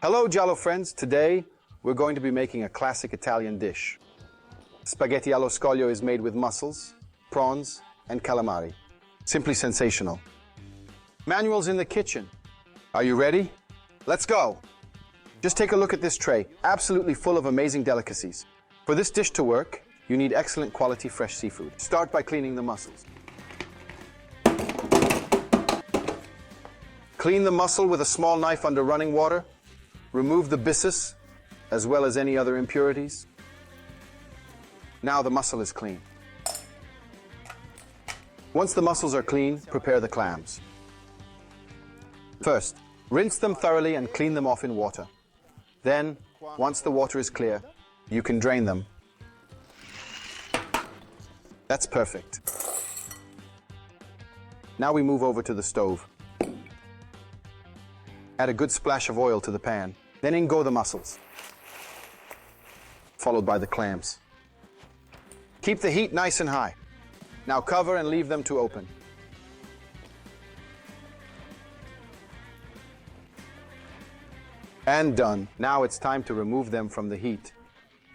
Hello Giallo friends, today we're going to be making a classic Italian dish. Spaghetti allo scoglio is made with mussels, prawns, and calamari. Simply sensational. Manuel's in the kitchen. Are you ready? Let's go! Just take a look at this tray, absolutely full of amazing delicacies. For this dish to work, you need excellent quality fresh seafood. Start by cleaning the mussels. Clean the mussel with a small knife under running water. Remove the byssus, as well as any other impurities. Now the mussel is clean. Once the mussels are clean, prepare the clams. First, rinse them thoroughly and clean them off in water. Then, once the water is clear, you can drain them. That's perfect. Now we move over to the stove. Add a good splash of oil to the pan. Then in go the mussels, followed by the clams. Keep the heat nice and high. Now cover and leave them to open. And done. Now it's time to remove them from the heat.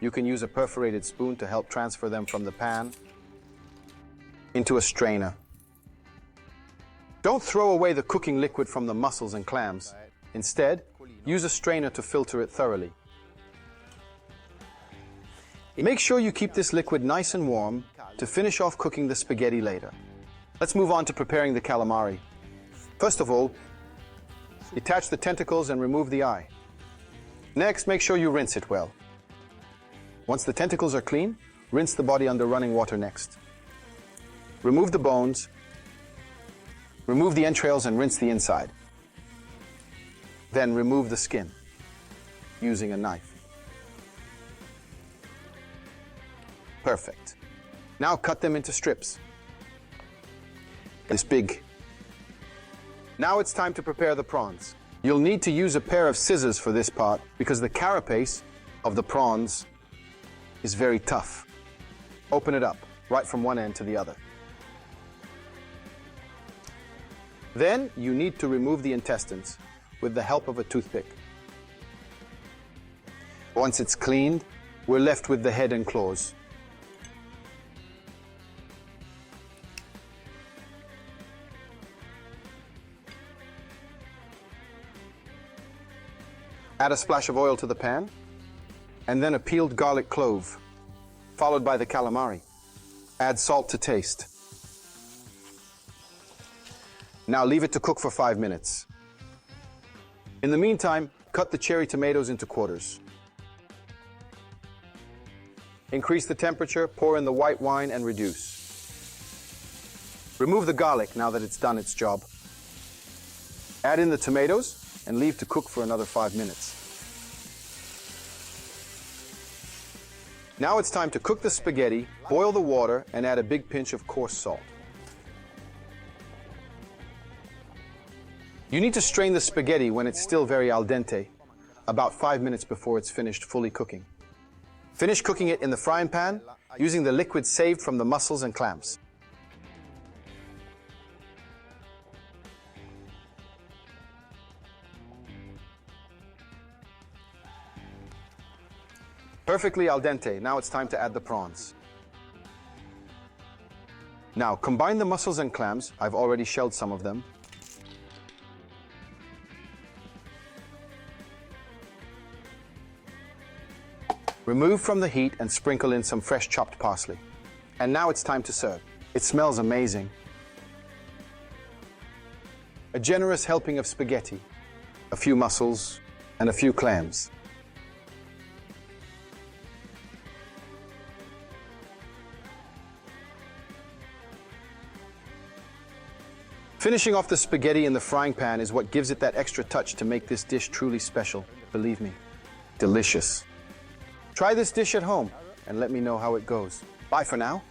You can use a perforated spoon to help transfer them from the pan into a strainer. Don't throw away the cooking liquid from the mussels and clams. Instead, use a strainer to filter it thoroughly. Make sure you keep this liquid nice and warm to finish off cooking the spaghetti later. Let's move on to preparing the calamari. First of all, detach the tentacles and remove the eye. Next, make sure you rinse it well. Once the tentacles are clean, rinse the body under running water next. Remove the bones, remove the entrails and rinse the inside. Then remove the skin using a knife. Perfect. Now cut them into strips. This big. Now it's time to prepare the prawns. You'll need to use a pair of scissors for this part because the carapace of the prawns is very tough. Open it up, right from one end to the other. Then you need to remove the intestines with the help of a toothpick. Once it's cleaned, we're left with the head and claws. Add a splash of oil to the pan, and then a peeled garlic clove, followed by the calamari. Add salt to taste. Now leave it to cook for 5 minutes. In the meantime, cut the cherry tomatoes into quarters. Increase the temperature, pour in the white wine, and reduce. Remove the garlic now that it's done its job. Add in the tomatoes and leave to cook for another 5 minutes. Now it's time to cook the spaghetti, boil the water, and add a big pinch of coarse salt. You need to strain the spaghetti when it's still very al dente, about 5 minutes before it's finished fully cooking. Finish cooking it in the frying pan using the liquid saved from the mussels and clams. Perfectly al dente. Now it's time to add the prawns. Now combine the mussels and clams. I've already shelled some of them. Remove from the heat and sprinkle in some fresh chopped parsley. And now it's time to serve. It smells amazing. A generous helping of spaghetti, a few mussels, and a few clams. Finishing off the spaghetti in the frying pan is what gives it that extra touch to make this dish truly special. Believe me, delicious. Try this dish at home and let me know how it goes. Bye for now.